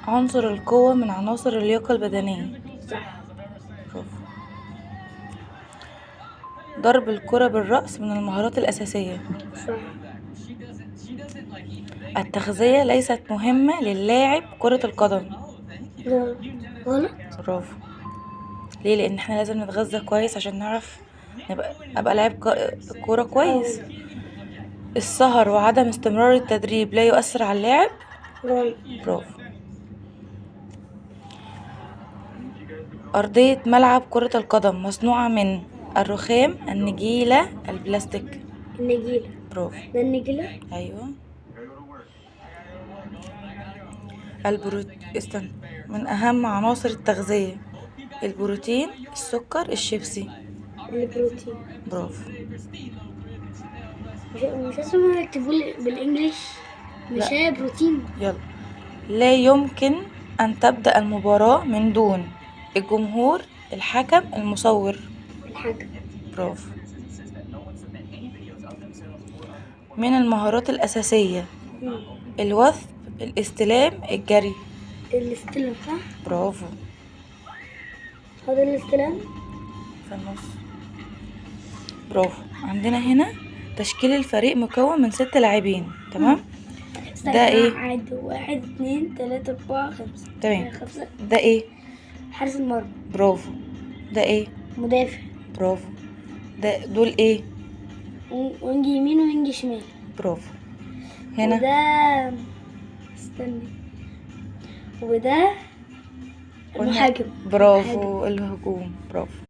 عنصر القوة من عناصر اللياقة البدنية. صح. برافو. ضرب الكرة بالرأس من المهارات الأساسية. صح. التغذية ليست مهمة للاعب كرة القدم. غلط. برافو. ليه؟ لأن احنا لازم نتغذى كويس عشان نعرف أبقى لاعب كورة كويس. السهر وعدم استمرار التدريب لا يؤثر على اللاعب. غلط. برافو. أرضية ملعب كرة القدم مصنوعة من الرخام، النجيلة، البلاستيك. النجيلة. برافو. ده النجيلة. أيوة. استنى. من أهم عناصر التغذية البروتين، السكر، الشيبسي. البروتين. برافو. مش لازم يكتبوا لي بالانجلش. مش لا. هي بروتين. يلا. لا يمكن أن تبدأ المباراة من دون الجمهور، الحكم، المصور. الحكم. برافو. من المهارات الأساسية الوثب، الاستلام، الجري. الاستلام. صح. برافو. هذا الاستلام في النص. برافو. عندنا هنا تشكيل الفريق مكون من 6 لاعبين. تمام. ده ايه؟ عد 1 2 3 4 5. تمام. 5. ده ايه؟ حارس المرمى. برافو. ده ايه؟ مدافع. برافو. دول ايه؟ وينج يمين وينج شمال. برافو. هنا وده استني. وده المهاجم. برافو. الهجوم. برافو.